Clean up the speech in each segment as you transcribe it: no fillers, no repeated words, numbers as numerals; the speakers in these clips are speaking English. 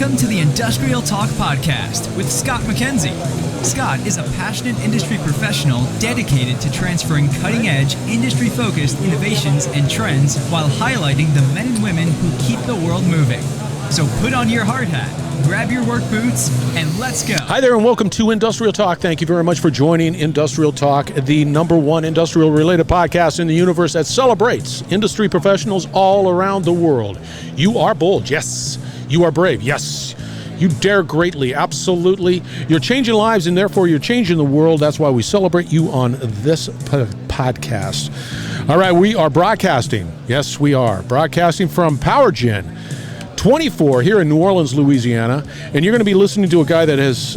Welcome to the Industrial Talk Podcast with Scott McKenzie. Scott is a passionate industry professional dedicated to transferring cutting-edge, industry-focused innovations and trends while highlighting the men and women who keep the world moving. So put on your hard hat, grab your work boots, and let's go. Hi there and welcome to Industrial Talk. Thank you very much for joining Industrial Talk, the #1 industrial-related podcast in the universe that celebrates industry professionals all around the world. You are bold, yes. You are brave, yes. You dare greatly, absolutely. You're changing lives and therefore you're changing the world. That's why we celebrate you on this podcast. All right, we are broadcasting. Yes, we are. Broadcasting from PowerGen 24 here in New Orleans, Louisiana. And you're going to be listening to a guy that has,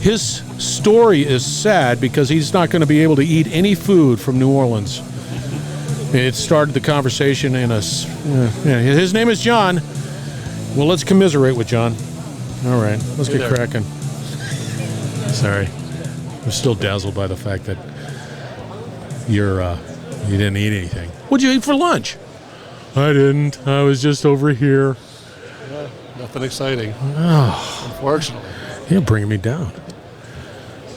his story is sad because he's not going to be able to eat any food from New Orleans. It started the conversation in a, his name is John. Well, let's commiserate with John. All right, let's get cracking. Sorry, I'm still dazzled by the fact that you didn't eat anything. What'd you eat for lunch? I didn't. I was just over here. Yeah, nothing exciting. Oh, unfortunately. You're bringing me down.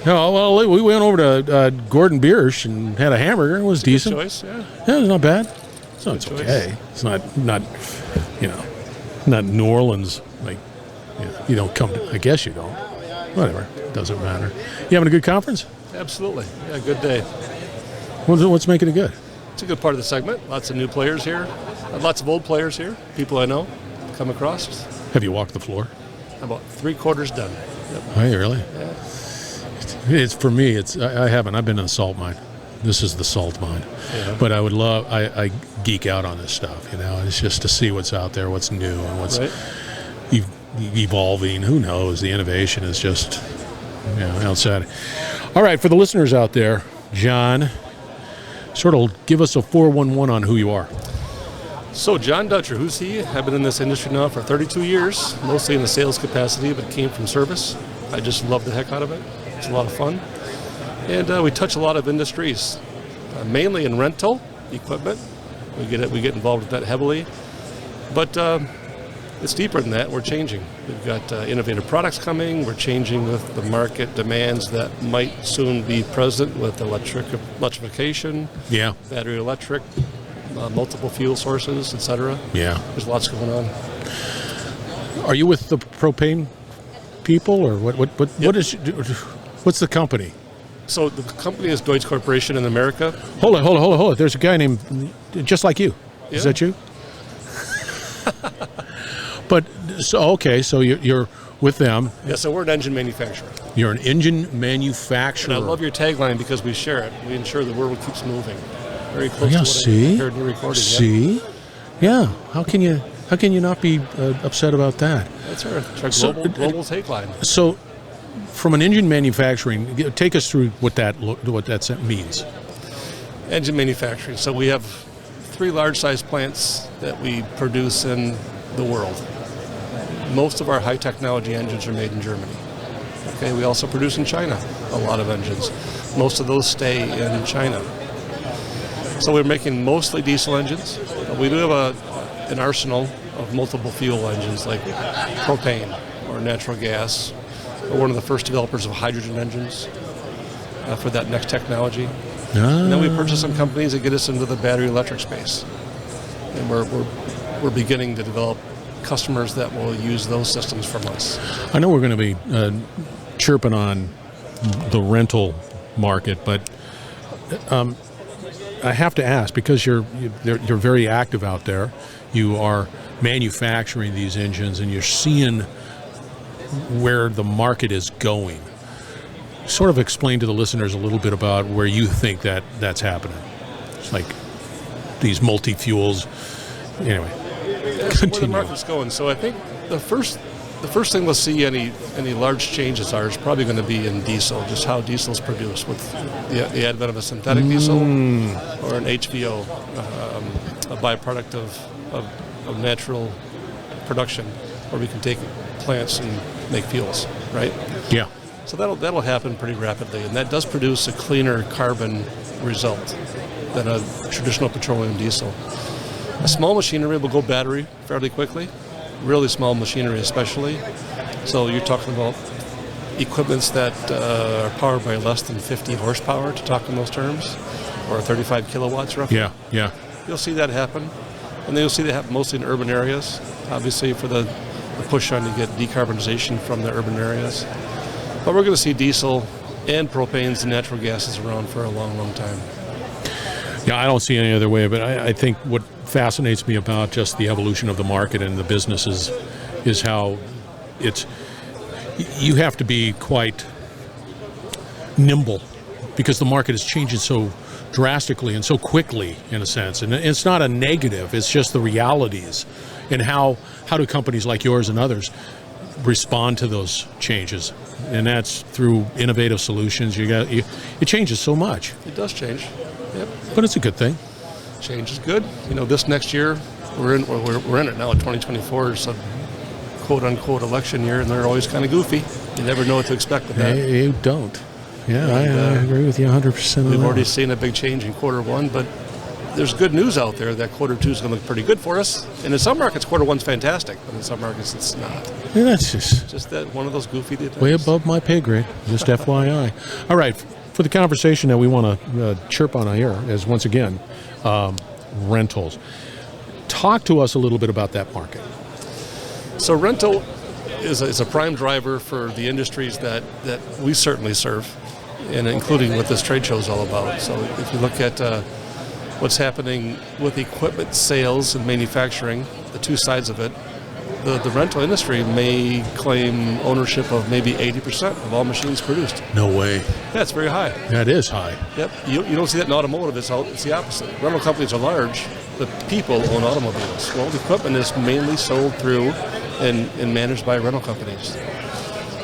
No, well, we went over to Gordon Biersch and had a hamburger. It was decent. Good choice, yeah. Yeah, it's not bad. It's okay. It's not New Orleans. Like, you don't come to, I guess you don't. Whatever. It doesn't matter. You having a good conference? Absolutely. Yeah, good day. What's making it good? It's a good part of the segment. Lots of new players here. Lots of old players here. People I know come across. Have you walked the floor? About 3/4 done. Yep. Are you really? Yeah. It's for me. I haven't. I've been in the salt mine. This is the salt mine. Yeah. But I geek out on this stuff. It's just to see what's out there, what's new, and what's evolving. Who knows? The innovation is just outside. All right, for the listeners out there, John, sort of give us a 411 on who you are. So John Dutcher, who's he? I've been in this industry now for 32 years, mostly in the sales capacity, but came from service. I just love the heck out of it. It's a lot of fun. And we touch a lot of industries, mainly in rental equipment. We get involved with that heavily. But it's deeper than that. We're changing. We've got innovative products coming. We're changing with the market demands that might soon be present with electrification, battery electric, multiple fuel sources, etc. Yeah. There's lots going on. Are you with the propane people, or what's the company? So the company is DEUTZ Corporation in America. Hold on. There's a guy named just like you. Yeah. Is that you? So you're with them. Yeah, so we're an engine manufacturer. You're an engine manufacturer. And I love your tagline because we share it. We ensure the world keeps moving. Very close to what I heard in your recording. See? Yeah. How can you not be upset about that? That's our global tagline. So, from an engine manufacturing, take us through what that means. Engine manufacturing. So we have 3 large-sized plants that we produce in the world. Most of our high-technology engines are made in Germany. Okay, we also produce in China a lot of engines. Most of those stay in China. So we're making mostly diesel engines. We do have an arsenal of multiple fuel engines like propane or natural gas. We're one of the first developers of hydrogen engines for that next technology. And then we purchase some companies that get us into the battery electric space. And we're beginning to develop customers that will use those systems from us. I know we're going to be chirping on the rental market, but I have to ask, because you're very active out there. You are manufacturing these engines, and you're seeing where the market is going. Sort of explain to the listeners a little bit about where you think that's happening. It's like these multi-fuels. Anyway, so where the market's going. So I think the first thing we'll see any large changes is probably going to be in diesel, just how diesel's produced with the advent of a synthetic diesel or an HVO, a byproduct of natural production, where we can take plants and make fuels, right? Yeah. So that'll happen pretty rapidly, and that does produce a cleaner carbon result than a traditional petroleum diesel. A small machinery will go battery fairly quickly, really small machinery especially. So you're talking about equipments that are powered by less than 50 horsepower, to talk in those terms, or 35 kilowatts roughly. Yeah. You'll see that happen. And then you'll see that happen mostly in urban areas, obviously for the push on to get decarbonization from the urban areas. But we're going to see diesel and propanes and natural gases around for a long, long time. Yeah, I don't see any other way, but I think what fascinates me about just the evolution of the market and the businesses is how you have to be quite nimble, because the market is changing so drastically and so quickly, in a sense. And it's not a negative, it's just the realities. And how do companies like yours and others respond to those changes? And that's through innovative solutions. It changes so much. It does change. Yep. But it's a good thing. Change is good. This next year, we're in it now. 2024 is a quote-unquote election year, and they're always kind of goofy. You never know what to expect with that. You don't. Yeah, I agree with you 100%. We've already seen a big change in quarter one, but there's good news out there that quarter two is going to look pretty good for us. And in some markets, quarter one's fantastic, but in some markets, it's not. Yeah, that's just that one of those goofy things. Way above my pay grade, just FYI. All right, for the conversation that we want to chirp on here is, once again, rentals. Talk to us a little bit about that market. So rental is a prime driver for the industries that we certainly serve, and including what this trade show is all about. So if you look at what's happening with equipment sales and manufacturing, the two sides of it, the rental industry may claim ownership of maybe 80% of all machines produced. No way. That's very high. That is high. Yep. You don't see that in automotive. It's the opposite. Rental companies are large, but people own automobiles. Well, the equipment is mainly sold through and managed by rental companies.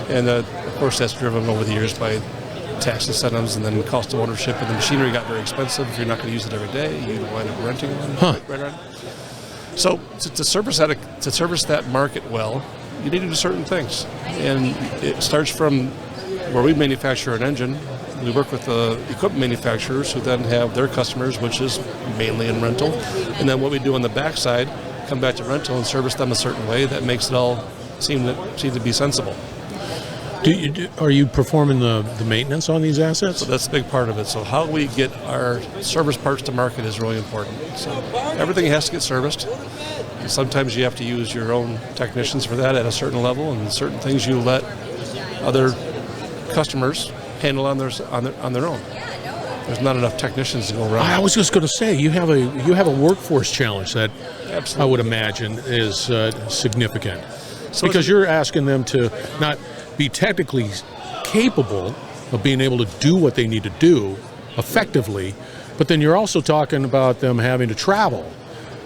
And of course, that's driven over the years by tax incentives and then cost of ownership. And the machinery got very expensive. If you're not going to use it every day, you wind up renting one. Right on. So to service that market well, you need to do certain things. And it starts from where we manufacture an engine. We work with the equipment manufacturers who then have their customers, which is mainly in rental. And then what we do on the backside, come back to rental and service them a certain way that makes it all seem to be sensible. Are you performing the maintenance on these assets? So that's a big part of it. So how we get our service parts to market is really important. So everything has to get serviced. Sometimes you have to use your own technicians for that at a certain level, and certain things you let other customers handle on their own. There's not enough technicians to go around. I was just going to say, you have a workforce challenge that Absolutely. I would imagine is significant, so because you're asking them to not be technically capable of being able to do what they need to do effectively, but then you're also talking about them having to travel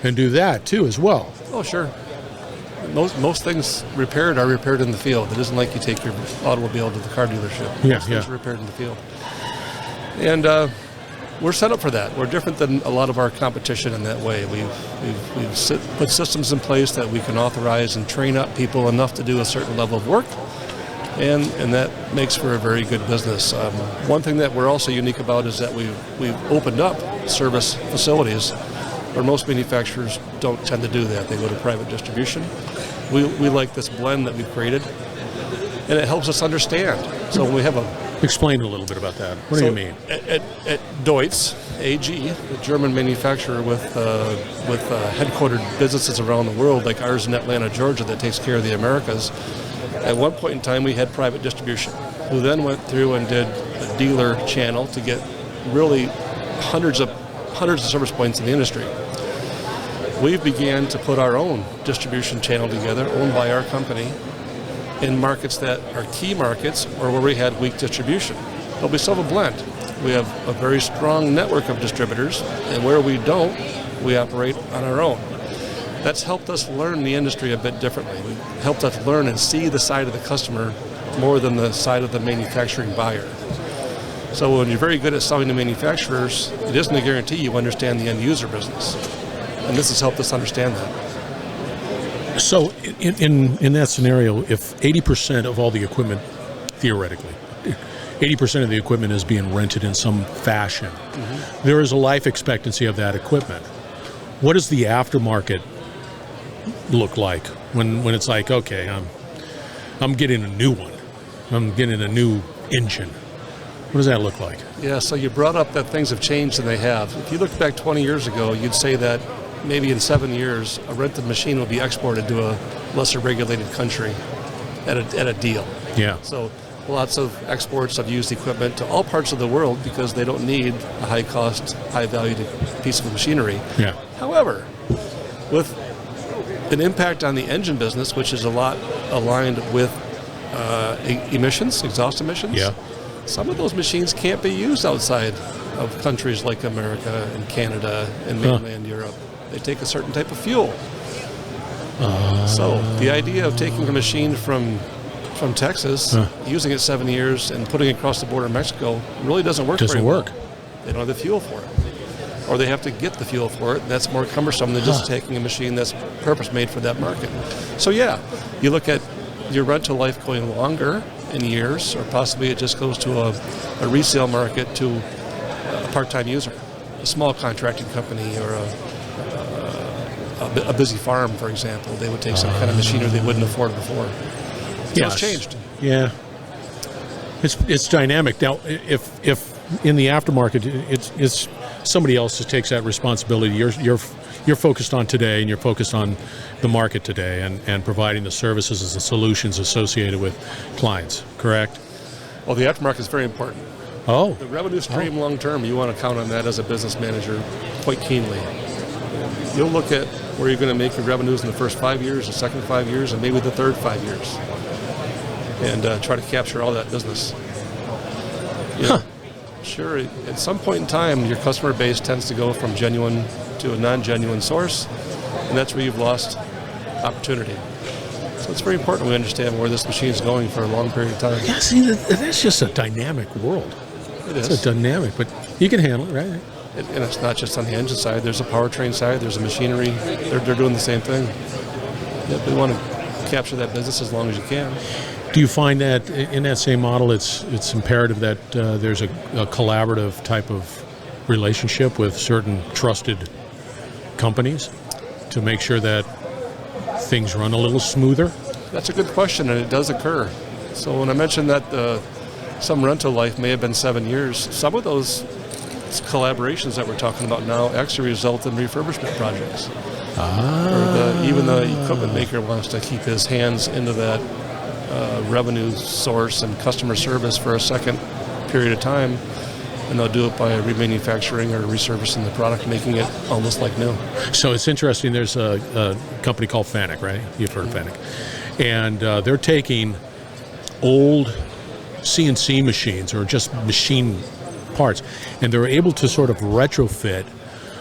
and do that too as well. Oh, sure. Most things repaired are repaired in the field. It isn't like you take your automobile to the car dealership. Most things are repaired in the field. And we're set up for that. We're different than a lot of our competition in that way. We've put systems in place that we can authorize and train up people enough to do a certain level of work, and that makes for a very good business. One thing that we're also unique about is that we've opened up service facilities where most manufacturers don't tend to do that. They go to private distribution. We like this blend that we've created, and it helps us understand. So when we have Explain a little bit about that. What do you mean? At DEUTZ AG, the German manufacturer with headquartered businesses around the world, like ours in Atlanta, Georgia, that takes care of the Americas, at one point in time we had private distribution, who then went through and did a dealer channel to get really hundreds of service points in the industry. We began to put our own distribution channel together, owned by our company, in markets that are key markets or where we had weak distribution. But we still have a blend. We have a very strong network of distributors, and where we don't, we operate on our own. That's helped us learn the industry a bit differently. It helped us learn and see the side of the customer more than the side of the manufacturing buyer. So when you're very good at selling to manufacturers, it isn't a guarantee you understand the end user business. And this has helped us understand that. So in that scenario, if 80% of all the equipment, theoretically, 80% of the equipment is being rented in some fashion, there is a life expectancy of that equipment. What is the aftermarket look like when it's like, okay, I'm getting a new one. I'm getting a new engine. What does that look like? Yeah, so you brought up that things have changed, and they have. If you look back 20 years ago, you'd say that maybe in 7 years, a rented machine will be exported to a lesser regulated country at a deal. Yeah. So lots of exports of used equipment to all parts of the world because they don't need a high-cost, high-valued piece of machinery. Yeah. However, with an impact on the engine business, which is a lot aligned with emissions, exhaust emissions, Yeah. some of those machines can't be used outside of countries like America and Canada and mainland Europe. They take a certain type of fuel. So the idea of taking a machine from Texas, using it 7 years, and putting it across the border of Mexico really doesn't work very well. They don't have the fuel for it. Or they have to get the fuel for it, and that's more cumbersome than just taking a machine that's purpose-made for that market. So yeah, you look at your rental life going longer in years, or possibly it just goes to a resale market to a part-time user, a small contracting company, or a busy farm, for example. They would take some kind of machinery they wouldn't afford before. So it's changed. Yeah. It's dynamic. Now, if in the aftermarket, it's somebody else that takes that responsibility. You're focused on today, and you're focused on the market today, and providing the services and the solutions associated with clients, correct? Well, the aftermarket is very important. Oh. The revenue stream long term, you want to count on that as a business manager quite keenly. You'll look at where you're going to make your revenues in the first 5 years, the second 5 years, and maybe the third 5 years, and try to capture all that business. Sure, at some point in time, your customer base tends to go from genuine to a non-genuine source, and that's where you've lost opportunity. So it's very important we understand where this machine is going for a long period of time. Yeah, see, that's just a dynamic world. It is. It's a dynamic, but you can handle it, right? And it's not just on the engine side. There's a powertrain side. There's a machinery. They're doing the same thing. We want to capture that business as long as you can. Do you find that in that same model, it's imperative that there's a collaborative type of relationship with certain trusted companies to make sure that things run a little smoother? That's a good question, and it does occur. So when I mentioned that some rental life may have been 7 years, some of those collaborations that we're talking about now actually result in refurbishment projects. Or even the equipment maker wants to keep his hands into that revenue source and customer service for a second period of time, and they'll do it by remanufacturing or resurfacing the product, making it almost like new. So it's interesting. There's a company called Fanuc, right? You've heard of Fanuc. And they're taking old CNC machines or just machine parts, and they're able to sort of retrofit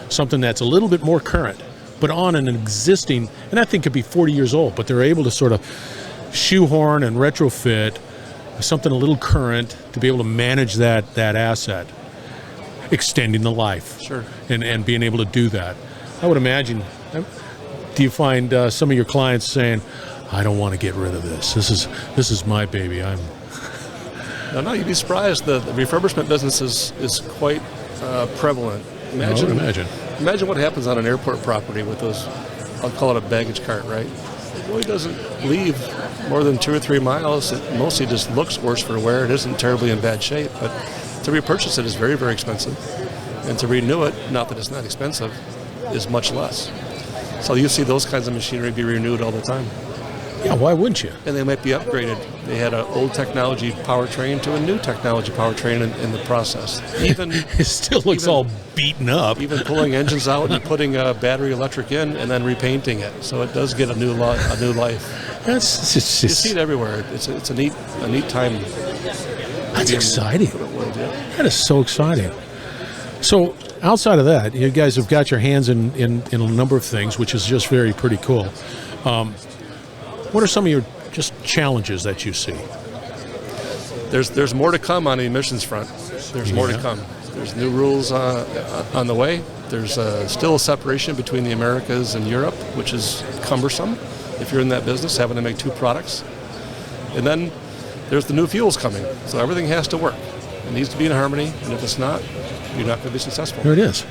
something that's a little bit more current, but on an existing, and that thing could be 40 years old, but they're able to sort of shoehorn and retrofit something a little current to be able to manage that asset, extending the life. Sure. And being able to do that. I would imagine, do you find some of your clients saying, I don't want to get rid of this. This is my baby. No, you'd be surprised. The refurbishment business is quite prevalent. Imagine what happens on an airport property with those, I'll call it a baggage cart, right? It really doesn't leave more than 2 or 3 miles. It mostly just looks worse for wear. It isn't terribly in bad shape, but to repurchase it is very, very expensive. And to renew it, not that it's not expensive, is much less. So you see those kinds of machinery be renewed all the time. Yeah, why wouldn't you? And they might be upgraded. They had an old technology powertrain to a new technology powertrain in the process. Even it still looks all beaten up. Even pulling engines out and putting a battery electric in and then repainting it, so it does get a new life. You see it everywhere. It's a neat time. That's exciting. That is so exciting. So outside of that, you guys have got your hands in a number of things, which is just pretty cool. What are some of your just challenges that you see? There's more to come on the emissions front. There's more to come. There's new rules on the way. There's still a separation between the Americas and Europe, which is cumbersome if you're in that business, having to make 2 products. And then there's the new fuels coming. So everything has to work. It needs to be in harmony, and if it's not, you're not going to be successful. There it is.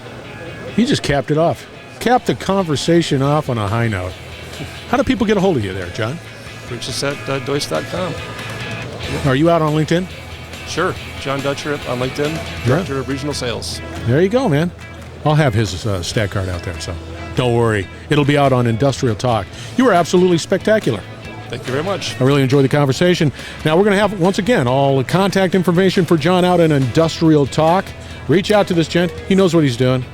You just capped it off. Capped the conversation off on a high note. How do people get a hold of you there, John? Reach us at DEUTZ.com. Are you out on LinkedIn? Sure. John Dutcher on LinkedIn, Director of Regional Sales. There you go, man. I'll have his stat card out there, so don't worry. It'll be out on Industrial Talk. You were absolutely spectacular. Thank you very much. I really enjoyed the conversation. Now, we're going to have, once again, all the contact information for John out in Industrial Talk. Reach out to this gent. He knows what he's doing.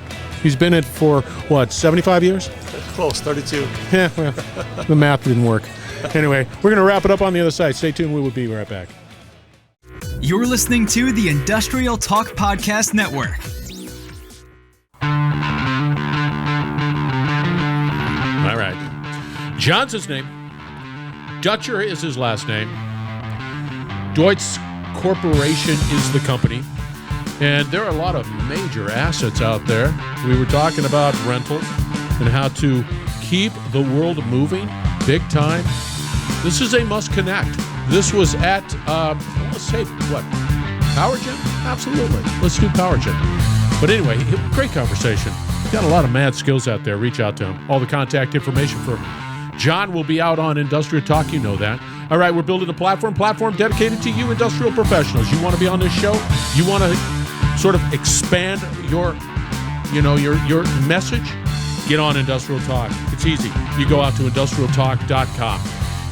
He's been in it for, 75 years? Close, 32. Yeah, well, the math didn't work. Anyway, we're going to wrap it up on the other side. Stay tuned. We will be right back. You're listening to the Industrial Talk Podcast Network. All right. John's his name. Dutcher is his last name. DEUTZ Corporation is the company. And there are a lot of major assets out there. We were talking about rentals and how to keep the world moving big time. This is a must connect. This was at, let's say, what? PowerGen? Absolutely. Let's do PowerGen. But anyway, great conversation. Got a lot of mad skills out there. Reach out to him. All the contact information for John will be out on Industrial Talk. You know that. All right, we're building a platform dedicated to you industrial professionals. You want to be on this show? You want to sort of expand your message? Get on Industrial Talk. It's easy. You go out to industrialtalk.com.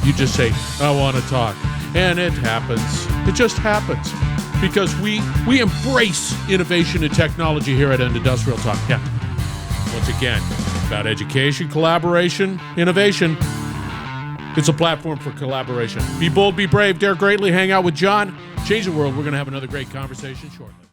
You just say, I want to talk. And it happens. It just happens. Because we embrace innovation and technology here at Industrial Talk. Yeah. Once again, about education, collaboration, innovation. It's a platform for collaboration. Be bold, be brave, dare greatly, hang out with John. Change the world. We're going to have another great conversation shortly.